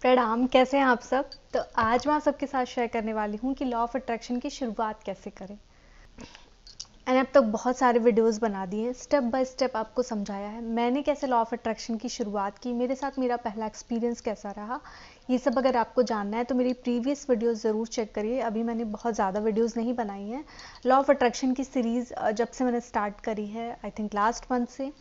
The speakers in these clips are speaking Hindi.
प्रणाम, कैसे हैं आप सब। तो आज मैं आप सबके साथ शेयर करने वाली हूँ कि लॉ ऑफ अट्रैक्शन की शुरुआत कैसे करें। मैंने अब तक बहुत सारे वीडियोस बना दिए हैं, स्टेप बाय स्टेप आपको समझाया है मैंने कैसे लॉ ऑफ अट्रैक्शन की शुरुआत की, मेरे साथ मेरा पहला एक्सपीरियंस कैसा रहा। ये सब अगर आपको जानना है तो मेरी प्रीवियस वीडियोस ज़रूर चेक करिए। अभी मैंने बहुत ज़्यादा वीडियोस नहीं बनाई हैं। लॉ ऑफ अट्रैक्शन की सीरीज़ जब से मैंने स्टार्ट करी है, आई थिंक लास्ट मंथ से,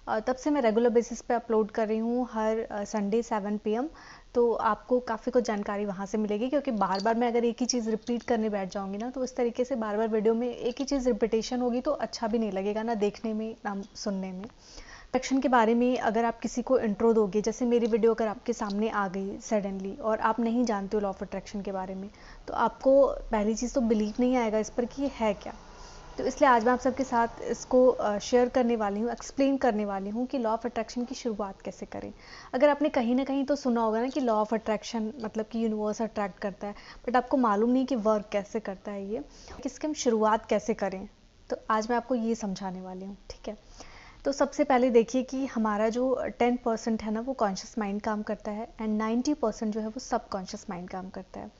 तब से मैं रेगुलर बेसिस पे अपलोड कर रही हूँ हर संडे 7 PM। तो आपको काफ़ी कुछ जानकारी वहाँ से मिलेगी, क्योंकि बार बार मैं अगर एक ही चीज़ रिपीट करने बैठ जाऊँगी ना, तो इस तरीके से बार बार वीडियो में एक ही चीज़ रिपीटेशन होगी तो अच्छा भी नहीं लगेगा, ना देखने में ना सुनने में। अट्रैक्शन के बारे में अगर आप किसी को इंट्रो दोगे, जैसे मेरी वीडियो अगर आपके सामने आ गई सडनली और आप नहीं जानते हो लॉ ऑफ अट्रैक्शन के बारे में, तो आपको पहली चीज़ तो बिलीव नहीं आएगा इस पर कि ये है क्या। तो इसलिए आज मैं आप सबके साथ इसको शेयर करने वाली हूँ, एक्सप्लेन करने वाली हूँ कि लॉ ऑफ अट्रैक्शन की शुरुआत कैसे करें। अगर आपने कहीं ना कहीं तो सुना होगा ना कि लॉ ऑफ अट्रैक्शन मतलब कि यूनिवर्स अट्रैक्ट करता है, बट आपको मालूम नहीं कि वर्क कैसे करता है ये, किसकी हम शुरुआत कैसे करें। तो आज मैं आपको ये समझाने वाली हूँ, ठीक है। तो सबसे पहले देखिए कि हमारा जो 10% है ना, वो कॉन्शियस माइंड काम करता है एंड 90% जो है वो सब कॉन्शियस माइंड काम करता है।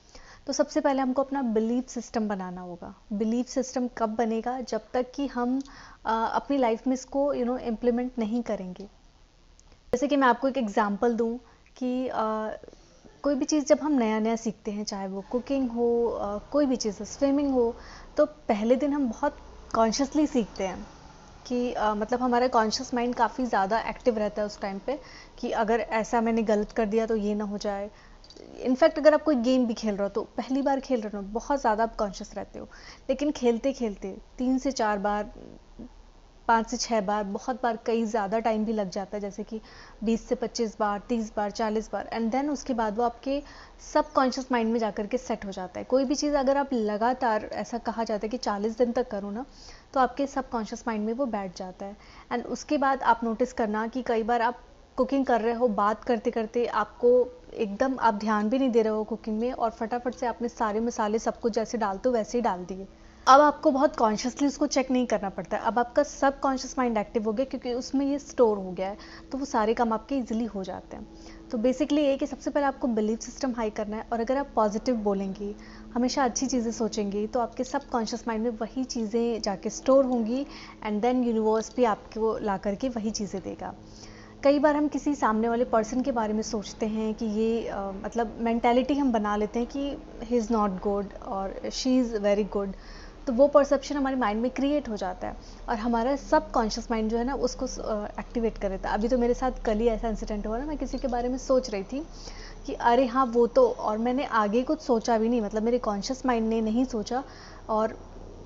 तो सबसे पहले हमको अपना बिलीफ सिस्टम बनाना होगा। बिलीफ सिस्टम कब बनेगा? जब तक कि हम अपनी लाइफ में इसको इम्प्लीमेंट नहीं करेंगे। जैसे कि मैं आपको एक एग्जांपल दूं कि कोई भी चीज़ जब हम नया नया सीखते हैं, चाहे वो कुकिंग हो, कोई भी चीज़, स्विमिंग हो, तो पहले दिन हम बहुत कॉन्शियसली सीखते हैं कि मतलब हमारा कॉन्शियस माइंड काफ़ी ज़्यादा एक्टिव रहता है उस टाइम पे, कि अगर ऐसा मैंने गलत कर दिया तो ये ना हो जाए। इनफैक्ट अगर आप कोई गेम भी खेल रहे हो, तो पहली बार खेल रहे हो, बहुत ज़्यादा आप कॉन्शियस रहते हो, लेकिन खेलते खेलते 3 से 4 बार, 5 से 6 बार, बहुत बार कई ज़्यादा टाइम भी लग जाता है, जैसे कि 20 से 25 बार, 30 बार, 40 बार, एंड देन उसके बाद वो आपके सब कॉन्शियस माइंड में जाकर के सेट हो जाता है। कोई भी चीज़ अगर आप लगातार, ऐसा कहा जाता है कि 40 दिन तक करो ना, तो आपके सब कॉन्शियस माइंड में वो बैठ जाता है। एंड उसके बाद आप नोटिस करना कि कई बार आप कुकिंग कर रहे हो, बात करते करते आपको एकदम आप ध्यान भी नहीं दे रहे हो कुकिंग में, और फटाफट से आपने सारे मसाले सब कुछ जैसे डालते हो वैसे ही डाल दिए। अब आपको बहुत कॉन्शियसली उसको चेक नहीं करना पड़ता है, अब आपका सब कॉन्शियस माइंड एक्टिव हो गया, क्योंकि उसमें ये स्टोर हो गया है, तो वो सारे काम आपके इजीली हो जाते हैं। तो बेसिकली ये कि सबसे पहले आपको बिलीफ सिस्टम हाई करना है, और अगर आप पॉजिटिव बोलेंगी, हमेशा अच्छी चीज़ें सोचेंगी, तो आपके सब कॉन्शियस माइंड में वही चीज़ें जाके स्टोर होंगी, एंड देन यूनिवर्स भी आपको ला करके वही चीज़ें देगा। कई बार हम किसी सामने वाले पर्सन के बारे में सोचते हैं कि ये मतलब मेंटालिटी हम बना लेते हैं कि ही इज़ नॉट गुड और शी इज़ वेरी गुड, तो वो परसेप्शन हमारे माइंड में क्रिएट हो जाता है, और हमारा सब कॉन्शियस माइंड जो है ना उसको एक्टिवेट कर देता है। अभी तो मेरे साथ कल ही ऐसा इंसिडेंट हुआ ना, मैं किसी के बारे में सोच रही थी कि अरे हाँ वो तो, और मैंने आगे कुछ सोचा भी नहीं, मतलब मेरे कॉन्शियस माइंड ने नहीं सोचा, और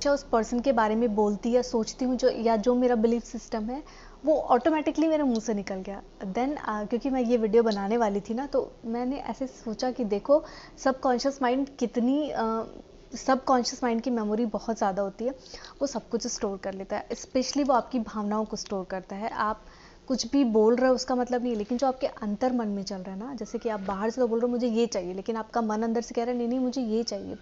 उस पर्सन के बारे में बोलती या सोचती हूँ, जो या जो मेरा बिलीफ सिस्टम है वो ऑटोमेटिकली मेरे मुंह से निकल गया। देन क्योंकि मैं ये वीडियो बनाने वाली थी ना, तो मैंने ऐसे सोचा कि देखो सब कॉन्शियस माइंड कितनी सब कॉन्शियस माइंड की मेमोरी बहुत ज़्यादा होती है, वो सब कुछ स्टोर कर लेता है, स्पेशली वो आपकी भावनाओं को स्टोर करता है। आप कुछ भी बोल रहे हो उसका मतलब नहीं, लेकिन जो आपके अंतर मन में चल रहा है ना, जैसे कि आप बाहर से तो बोल रहे हो मुझे ये चाहिए, लेकिन आपका मन अंदर से कह रहा है नहीं नहीं मुझे ये चाहिए,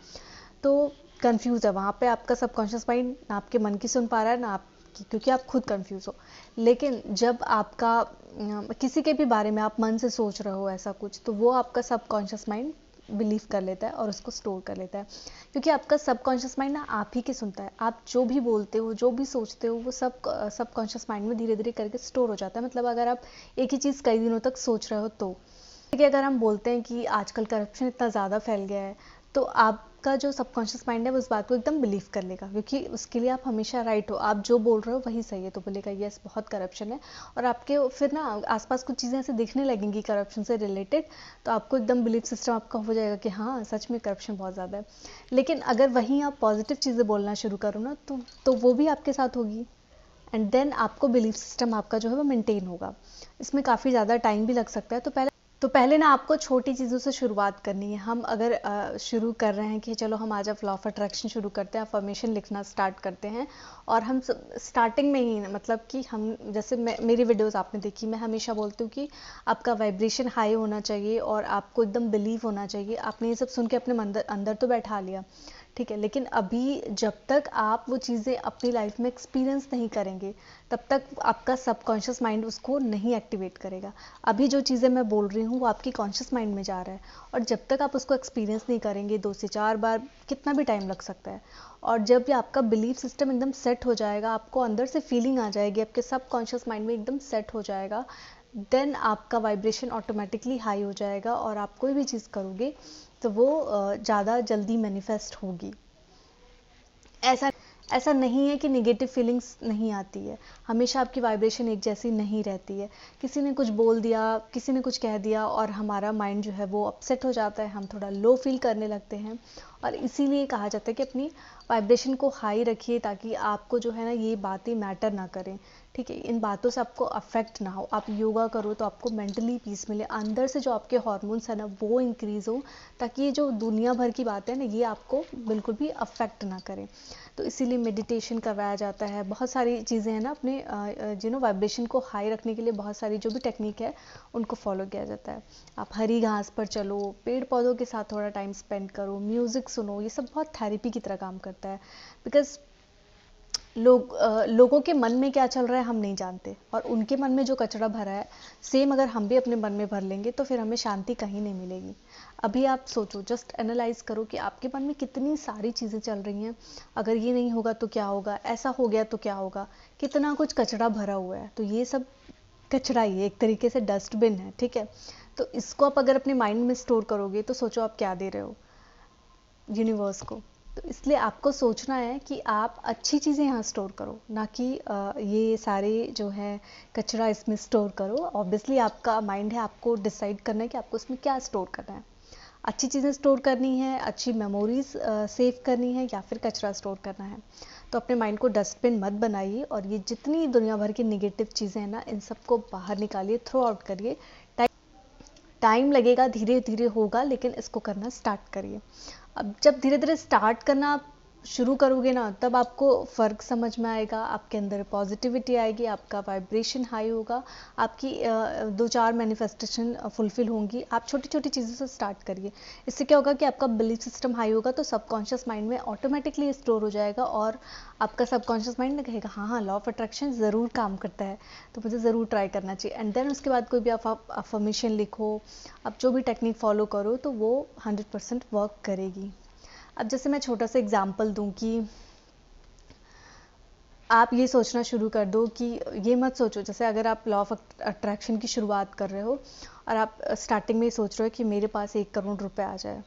तो कंफ्यूज है वहाँ पे। आपका सबकॉन्शियस माइंड ना आपके मन की सुन पा रहा है ना आपकी, क्योंकि आप खुद कंफ्यूज हो। लेकिन जब आपका किसी के भी बारे में आप मन से सोच रहे हो ऐसा कुछ, तो वो आपका सबकॉन्शियस माइंड बिलीव कर लेता है और उसको स्टोर कर लेता है, क्योंकि आपका सबकॉन्शियस माइंड ना आप ही की सुनता है। आप जो भी बोलते हो, जो भी सोचते हो, वो सबकॉन्शियस माइंड में धीरे धीरे करके स्टोर हो जाता है। मतलब अगर आप एक ही चीज़ कई दिनों तक सोच रहे हो, तो कि अगर हम बोलते हैं कि आजकल करप्शन इतना ज़्यादा फैल गया है, तो आपका जो सबकॉन्शियस माइंड है वो उस बात को एकदम बिलीव कर लेगा, क्योंकि उसके लिए आप हमेशा राइट हो, आप जो बोल रहे हो वही सही है, तो बोलेगा यस बहुत करप्शन है, और आपके फिर ना आसपास कुछ चीज़ें ऐसे दिखने लगेंगी करप्शन से रिलेटेड, तो आपको एकदम बिलीफ सिस्टम आपका हो जाएगा कि हाँ सच में करप्शन बहुत ज़्यादा है। लेकिन अगर वहीं आप पॉजिटिव चीज़ें बोलना शुरू करो ना, तो वो भी आपके साथ होगी, एंड देन आपको बिलीफ सिस्टम आपका जो है वो मेंटेन होगा। इसमें काफ़ी ज़्यादा टाइम भी लग सकता है, तो पहले ना आपको छोटी चीज़ों से शुरुआत करनी है। हम अगर शुरू कर रहे हैं कि चलो हम आज लॉ ऑफ अट्रैक्शन शुरू करते हैं, अफर्मेशन लिखना स्टार्ट करते हैं, और हम स्टार्टिंग में ही मतलब कि हम जैसे मेरी वीडियोस आपने देखी, मैं हमेशा बोलती हूँ कि आपका वाइब्रेशन हाई होना चाहिए और आपको एकदम बिलीव होना चाहिए। आपने ये सब सुन के अपने अंदर अंदर तो बैठा लिया, ठीक है। लेकिन अभी जब तक आप वो चीज़ें अपनी लाइफ में एक्सपीरियंस नहीं करेंगे, तब तक आपका सबकॉन्शियस माइंड उसको नहीं एक्टिवेट करेगा। अभी जो चीज़ें मैं बोल रही हूँ वो आपकी कॉन्शियस माइंड में जा रहा है, और जब तक आप उसको एक्सपीरियंस नहीं करेंगे, 2 से 4 बार, कितना भी टाइम लग सकता है, और जब ये आपका बिलीफ सिस्टम एकदम सेट हो जाएगा, आपको अंदर से फीलिंग आ जाएगी, आपके सबकॉन्शियस माइंड में एकदम सेट हो जाएगा, देन आपका वाइब्रेशन ऑटोमेटिकली हाई हो जाएगा, और आप कोई भी चीज़ करोगे तो वो ज़्यादा जल्दी मैनिफेस्ट होगी। ऐसा ऐसा नहीं है कि नेगेटिव फीलिंग्स नहीं आती है, हमेशा आपकी वाइब्रेशन एक जैसी नहीं रहती है। किसी ने कुछ बोल दिया, किसी ने कुछ कह दिया, और हमारा माइंड जो है वो अपसेट हो जाता है, हम थोड़ा लो फील करने लगते हैं, और इसीलिए कहा जाता है कि अपनी वाइब्रेशन को हाई रखिए, ताकि आपको जो है ना ये बातें मैटर ना करें, ठीक है, इन बातों से आपको अफेक्ट ना हो। आप योगा करो तो आपको मेंटली पीस मिले, अंदर से जो आपके हार्मोन्स है ना वो इंक्रीज हो, ताकि ये जो दुनिया भर की बातें हैं ना ये आपको बिल्कुल भी अफेक्ट ना करें। तो इसीलिए मेडिटेशन करवाया जाता है, बहुत सारी चीज़ें हैं ना अपने वाइब्रेशन को हाई रखने के लिए, बहुत सारी जो भी टेक्निक है उनको फॉलो किया जाता है। आप हरी घास पर चलो, पेड़ पौधों के साथ थोड़ा टाइम स्पेंड करो, म्यूज़िक सुनो, ये सब बहुत थेरेपी की तरह काम करता है। बिकॉज लोगों के मन में क्या चल रहा है हम नहीं जानते, और उनके मन में जो कचरा भरा है, सेम अगर हम भी अपने मन में भर लेंगे तो फिर हमें शांति कहीं नहीं मिलेगी। अभी आप सोचो, जस्ट एनालाइज करो कि आपके मन में कितनी सारी चीज़ें चल रही हैं, अगर ये नहीं होगा तो क्या होगा, ऐसा हो गया तो क्या होगा, कितना कुछ कचरा भरा हुआ है। तो ये सब कचरा ही है, एक तरीके से डस्टबिन है, ठीक है। तो इसको आप अगर अपने माइंड में स्टोर करोगे तो सोचो आप क्या दे रहे हो यूनिवर्स को। तो इसलिए आपको सोचना है कि आप अच्छी चीज़ें यहाँ स्टोर करो, ना कि ये सारे जो है कचरा इसमें स्टोर करो। ऑब्वियसली आपका माइंड है, आपको डिसाइड करना है कि आपको उसमें क्या स्टोर करना है। अच्छी चीज़ें स्टोर करनी है, अच्छी मेमोरीज सेव करनी है, या फिर कचरा स्टोर करना है। तो अपने माइंड को डस्टबिन मत बनाइए, और ये जितनी दुनिया भर की निगेटिव चीज़ें हैं ना इन सबको बाहर निकालिए, थ्रो आउट करिए। टाइम लगेगा, धीरे धीरे होगा, लेकिन इसको करना स्टार्ट करिए। अब जब धीरे धीरे स्टार्ट करना आप शुरू करोगे ना, तब आपको फ़र्क समझ में आएगा, आपके अंदर पॉजिटिविटी आएगी, आपका वाइब्रेशन हाई होगा, आपकी 2-4 मैनिफेस्टेशन फुलफिल होंगी। आप छोटी छोटी चीज़ों से स्टार्ट करिए। इससे क्या होगा कि आपका बिलीफ सिस्टम हाई होगा, तो सबकॉन्शियस माइंड में ऑटोमेटिकली स्टोर हो जाएगा, और आपका सबकॉन्शियस माइंड ने कहेगा हाँ हाँ, लॉ ऑफ अट्रैक्शन ज़रूर काम करता है, तो मुझे ज़रूर ट्राई करना चाहिए। एंड देन उसके बाद कोई भी आप अफर्मेशन लिखो, आप जो भी टेक्निक फॉलो करो, तो वो 100% वर्क करेगी। अब जैसे मैं छोटा सा एग्जांपल दूं कि आप ये सोचना शुरू कर दो कि ये मत सोचो, जैसे अगर आप लॉ ऑफ अट्रैक्शन की शुरुआत कर रहे हो, और आप स्टार्टिंग में ये सोच रहे हो कि मेरे पास 1 करोड़ रुपए आ जाए,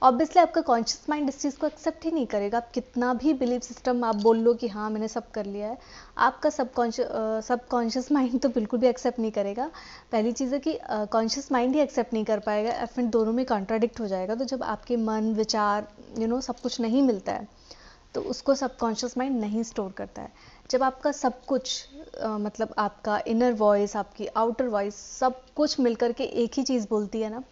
ऑब्वियसली आपका कॉन्शियस माइंड इस चीज़ को एक्सेप्ट ही नहीं करेगा। आप कितना भी बिलीफ सिस्टम आप बोल लो कि हाँ मैंने सब कर लिया है, आपका सबकॉन्शियस माइंड तो बिल्कुल भी एक्सेप्ट नहीं करेगा। पहली चीज़ है कि कॉन्शियस माइंड ही एक्सेप्ट नहीं कर पाएगा, या फिर दोनों में कॉन्ट्राडिक्ट हो जाएगा। तो जब आपके मन, विचार, सब कुछ नहीं मिलता है, तो उसको सबकॉन्शियस माइंड नहीं स्टोर करता है। जब आपका सब कुछ मतलब आपका इनर वॉइस, आपकी आउटर वॉइस, सब कुछ मिलकर के एक ही चीज़ बोलती है ना,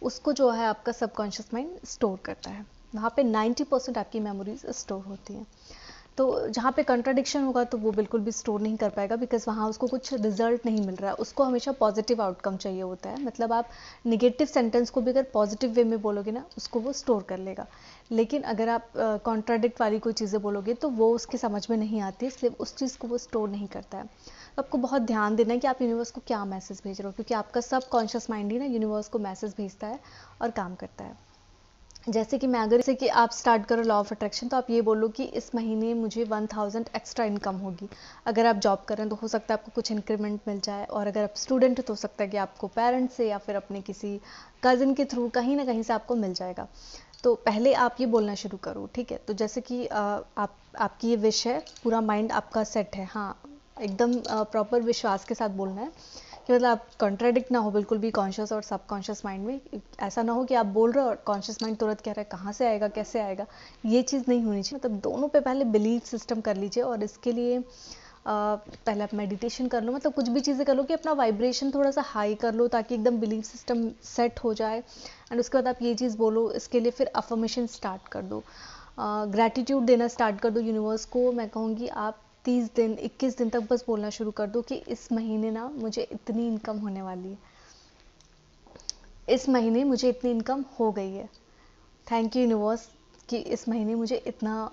उसको जो है आपका सबकॉन्शियस माइंड स्टोर करता है। वहाँ पे 90% आपकी मेमोरीज स्टोर होती हैं। तो जहाँ पे कंट्राडिक्शन होगा तो वो बिल्कुल भी स्टोर नहीं कर पाएगा, बिकॉज वहाँ उसको कुछ रिजल्ट नहीं मिल रहा है। उसको हमेशा पॉजिटिव आउटकम चाहिए होता है। मतलब आप निगेटिव सेंटेंस को भी अगर पॉजिटिव वे में बोलोगे ना, उसको वो स्टोर कर लेगा। लेकिन अगर आप कॉन्ट्राडिक्ट वाली कोई चीज़ें बोलोगे तो वो उसकी समझ में नहीं आती, इसलिए उस चीज़ को वो स्टोर नहीं करता है। तो आपको बहुत ध्यान देना है कि आप यूनिवर्स को क्या मैसेज भेज रहे हो, क्योंकि आपका सब कॉन्शियस माइंड ही ना यूनिवर्स को मैसेज भेजता है और काम करता है। जैसे कि मैं अगर जैसे कि आप स्टार्ट करो लॉ ऑफ अट्रैक्शन, तो आप ये बोलो कि इस महीने मुझे 1000 एक्स्ट्रा इनकम होगी। अगर आप जॉब कर रहे हैं तो हो सकता है आपको कुछ इंक्रीमेंट मिल जाए, और अगर आप स्टूडेंट हो तो हो सकता है कि आपको पेरेंट्स से या फिर अपने किसी कज़न के थ्रू कहीं ना कहीं से आपको मिल जाएगा। तो पहले आप ये बोलना शुरू करो, ठीक है। तो जैसे कि आपकी ये विश है, पूरा माइंड आपका सेट है, हाँ एकदम प्रॉपर विश्वास के साथ बोलना है कि मतलब आप कॉन्ट्राडिक्ट ना हो बिल्कुल भी कॉन्शियस और सबकॉन्शियस माइंड में। ऐसा ना हो कि आप बोल रहे हो और कॉन्शियस माइंड तुरंत कह रहा है कहाँ से आएगा, कैसे आएगा। ये चीज़ नहीं होनी चाहिए। मतलब दोनों पे पहले बिलीफ सिस्टम कर लीजिए, और इसके लिए पहले आप मेडिटेशन कर लो, मतलब कुछ भी चीज़ें कर लो कि अपना वाइब्रेशन थोड़ा सा हाई कर लो, ताकि एकदम बिलीफ सिस्टम सेट हो जाए। एंड उसके बाद आप ये चीज़ बोलो। इसके लिए फिर अफर्मेशन स्टार्ट कर दो, ग्रैटिट्यूड देना स्टार्ट कर दो यूनिवर्स को। मैं कहूँगी आप 30 दिन 21 दिन तक बस बोलना शुरू कर दो कि इस महीने ना मुझे इतनी इनकम होने वाली है, इस महीने मुझे इतनी इनकम हो गई है, थैंक यू यूनिवर्स कि इस महीने मुझे इतना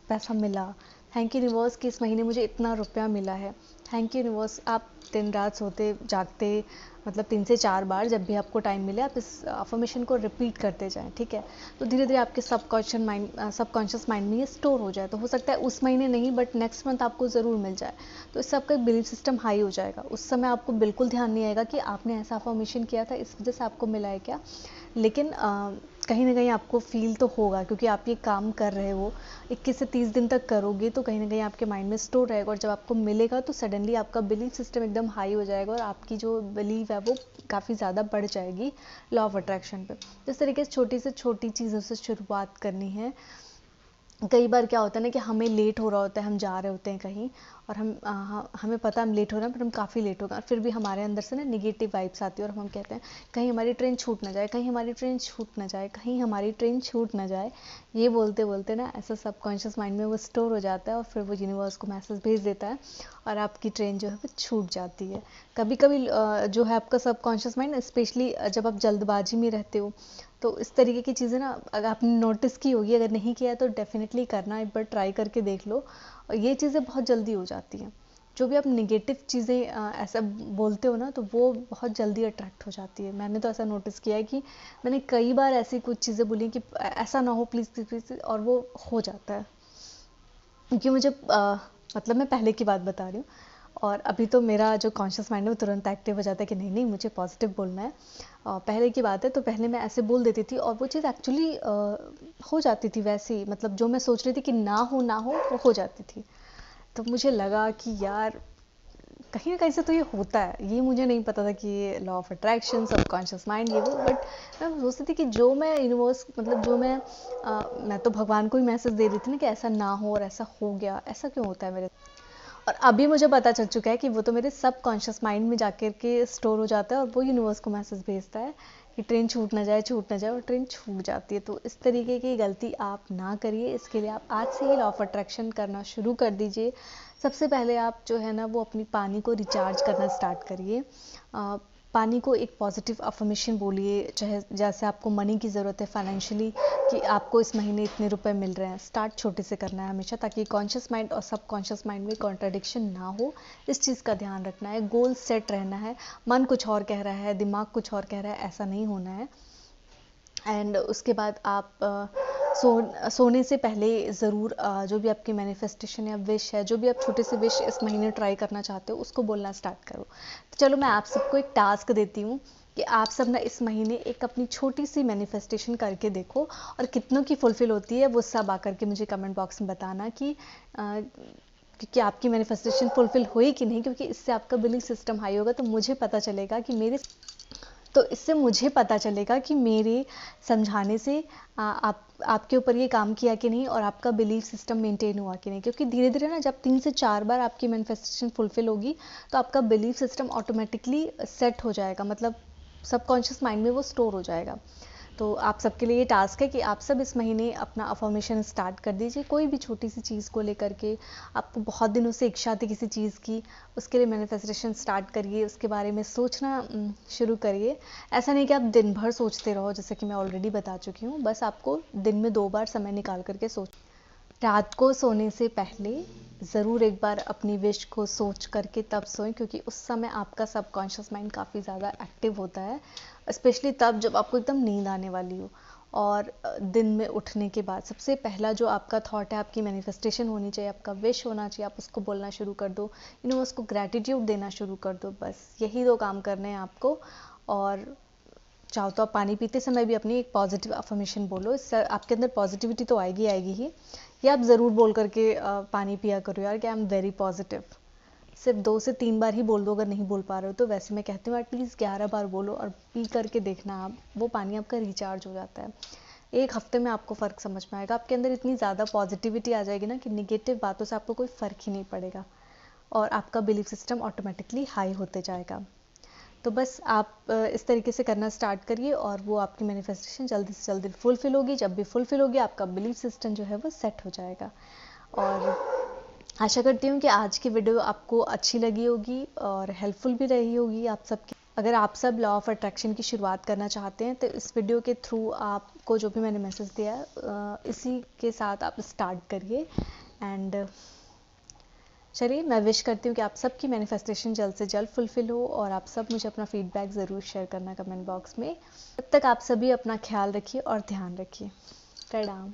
पैसा मिला, थैंक यू यूनिवर्स कि इस महीने मुझे इतना रुपया मिला है, थैंक यू यूनिवर्स। आप दिन रात सोते जागते मतलब 3 से 4 बार जब भी आपको टाइम मिले आप इस अफर्मेशन को रिपीट करते जाएं, ठीक है। तो धीरे धीरे आपके सबकॉन्शियस माइंड में ये स्टोर हो जाए। तो हो सकता है उस महीने नहीं बट नेक्स्ट मंथ आपको ज़रूर मिल जाए। तो इससे आपका बिलीफ सिस्टम हाई हो जाएगा। उस समय आपको बिल्कुल ध्यान नहीं आएगा कि आपने ऐसा अफर्मेशन किया था इस वजह से आपको मिला है क्या, लेकिन कहीं ना कहीं आपको फील तो होगा क्योंकि आप ये काम कर रहे हो 21 से 30 दिन तक करोगे तो कहीं ना कहीं आपके माइंड में स्टोर रहेगा और जब आपको मिलेगा तो सडनली आपका बिलीफ सिस्टम एकदम हाई हो जाएगा और आपकी जो बिलीव है वो काफ़ी ज़्यादा बढ़ जाएगी लॉ ऑफ अट्रैक्शन पे। तो इस तरीके से छोटी चीज़ों से शुरुआत करनी है। कई बार क्या होता है ना कि हमें लेट हो रहा होता है, हम जा रहे होते हैं कहीं और हमें पता है हम लेट हो रहे हैं पर हम काफ़ी लेट हो गए और फिर भी हमारे अंदर से ना निगेटिव वाइब्स आती है और हम कहते हैं कहीं हमारी ट्रेन छूट ना जाए, कहीं हमारी ट्रेन छूट ना जाए, कहीं हमारी ट्रेन छूट ना जाए। ये बोलते बोलते ना ऐसा सबकॉन्शियस माइंड में वो स्टोर हो जाता है और फिर वो यूनिवर्स को मैसेज भेज देता है और आपकी ट्रेन जो है वो छूट जाती है। कभी कभी जो है आपका सबकॉन्शियस माइंड स्पेशली जब आप जल्दबाजी में रहते हो तो इस तरीके की चीज़ें ना अगर आपने नोटिस की होगी, अगर नहीं किया है तो डेफिनेटली करना, एक बार ट्राई करके देख लो। और ये चीज़ें बहुत जल्दी हो जाती हैं। जो भी आप नेगेटिव चीज़ें ऐसा बोलते हो ना तो वो बहुत जल्दी अट्रैक्ट हो जाती है। मैंने तो ऐसा नोटिस किया है कि मैंने कई बार ऐसी कुछ चीज़ें बोली कि ऐसा ना हो प्लीज़ प्लीज़ प्लीज़, और वो हो जाता है। क्योंकि मुझे मतलब मैं पहले की बात बता रही हूँ और अभी तो मेरा जो कॉन्शियस माइंड है वो तुरंत एक्टिव हो जाता है कि नहीं नहीं मुझे पॉजिटिव बोलना है। पहले की बात है तो पहले मैं ऐसे बोल देती थी और वो चीज़ एक्चुअली हो जाती थी वैसे ही, मतलब जो मैं सोच रही थी कि ना हो वो हो जाती थी। तो मुझे लगा कि यार कहीं ना कहीं से तो ये होता है। ये मुझे नहीं पता था कि ये law of attraction, subconscious mind, ये वो, बट मैं सोचती थी कि जो मैं यूनिवर्स मतलब जो मैं तो भगवान को ही मैसेज दे रही थी ना कि ऐसा ना हो और ऐसा हो गया, ऐसा क्यों होता है मेरे। और अभी मुझे पता चल चुका है कि वो तो मेरे सबकॉन्शियस माइंड में जाकर के स्टोर हो जाता है और वो यूनिवर्स को मैसेज भेजता है कि ट्रेन छूट ना जाए और ट्रेन छूट जाती है। तो इस तरीके की गलती आप ना करिए। इसके लिए आप आज से ही लॉ ऑफ अट्रैक्शन करना शुरू कर दीजिए। सबसे पहले आप जो है ना वो अपनी पानी को रिचार्ज करना स्टार्ट करिए। पानी को एक पॉजिटिव अफर्मेशन बोलिए, चाहे जैसे आपको मनी की ज़रूरत है फाइनेंशियली कि आपको इस महीने इतने रुपए मिल रहे हैं। स्टार्ट छोटे से करना है हमेशा ताकि कॉन्शियस माइंड और सबकॉन्शियस माइंड में कॉन्ट्राडिक्शन ना हो। इस चीज़ का ध्यान रखना है। गोल सेट रहना है। मन कुछ और कह रहा है, दिमाग कुछ और कह रहा है, ऐसा नहीं होना है। एंड उसके बाद आप सोने से पहले ज़रूर जो भी आपकी मैनिफेस्टेशन या विश है, जो भी आप छोटे से विश इस महीने ट्राई करना चाहते हो उसको बोलना स्टार्ट करो। तो चलो मैं आप सबको एक टास्क देती हूँ कि आप सब ना इस महीने एक अपनी छोटी सी मैनिफेस्टेशन करके देखो और कितनों की फुलफिल होती है वो सब आकर के मुझे कमेंट बॉक्स में बताना कि आपकी मैनिफेस्टेशन फुलफिल हुई कि नहीं, क्योंकि इससे आपका बिलीफ सिस्टम हाई होगा तो इससे मुझे पता चलेगा कि मेरे समझाने से आपके ऊपर ये काम किया कि नहीं और आपका बिलीफ सिस्टम मेंटेन हुआ कि नहीं। क्योंकि धीरे धीरे ना जब 3 से 4 बार आपकी मैनिफेस्टेशन फुलफिल होगी तो आपका बिलीफ सिस्टम ऑटोमेटिकली सेट हो जाएगा, मतलब सबकॉन्शियस माइंड में वो स्टोर हो जाएगा। तो आप सबके लिए ये टास्क है कि आप सब इस महीने अपना अफर्मेशन स्टार्ट कर दीजिए। कोई भी छोटी सी चीज़ को लेकर के आपको बहुत दिनों से इच्छा थी किसी चीज़ की, उसके लिए मैनिफेस्टेशन स्टार्ट करिए, उसके बारे में सोचना शुरू करिए। ऐसा नहीं कि आप दिन भर सोचते रहो, जैसे कि मैं ऑलरेडी बता चुकी हूँ। बस आपको दिन में 2 बार समय निकाल करके रात को सोने से पहले ज़रूर एक बार अपनी विश को सोच करके तब सोएं, क्योंकि उस समय आपका सबकॉन्शियस माइंड काफ़ी ज़्यादा एक्टिव होता है, स्पेशली तब जब आपको एकदम नींद आने वाली हो। और दिन में उठने के बाद सबसे पहला जो आपका थॉट है, आपकी मैनिफेस्टेशन होनी चाहिए, आपका विश होना चाहिए, आप उसको बोलना शुरू कर दो, उसको ग्रैटिट्यूड देना शुरू कर दो। बस यही 2 काम करने हैं आपको। और चाहो तो आप पानी पीते समय भी अपनी एक पॉजिटिव अफर्मेशन बोलो, इससे आपके अंदर पॉजिटिविटी तो आएगी ही। या आप ज़रूर बोल करके पानी पिया करो यार कि आई एम वेरी पॉजिटिव। सिर्फ 2 से 3 बार ही बोल दो, अगर नहीं बोल पा रहे हो तो। वैसे मैं कहती हूँ एटलीस्ट 11 बार बोलो और पी करके देखना आप, वो पानी आपका रिचार्ज हो जाता है। 1 हफ्ते में आपको फ़र्क समझ में आएगा। आपके अंदर इतनी ज़्यादा पॉजिटिविटी आ जाएगी ना कि निगेटिव बातों से आपको कोई फ़र्क ही नहीं पड़ेगा और आपका बिलीफ सिस्टम ऑटोमेटिकली हाई होते जाएगा। तो बस आप इस तरीके से करना स्टार्ट करिए और वो आपकी मैनिफेस्टेशन जल्दी से जल्दी फुलफिल होगी। जब भी फुलफिल होगी आपका बिलीफ सिस्टम जो है वो सेट हो जाएगा। और आशा करती हूँ कि आज की वीडियो आपको अच्छी लगी होगी और हेल्पफुल भी रही होगी आप सबकी। अगर आप सब लॉ ऑफ अट्रैक्शन की शुरुआत करना चाहते हैं तो इस वीडियो के थ्रू आपको जो भी मैंने मैसेज दिया है इसी के साथ आप स्टार्ट करिए। एंड चलिए, मैं विश करती हूँ कि आप सबकी मैनिफेस्टेशन जल्द से जल्द फुलफिल हो और आप सब मुझे अपना फीडबैक ज़रूर शेयर करना कमेंट बॉक्स में। तब तक आप सभी अपना ख्याल रखिए और ध्यान रखिए। प्रणाम।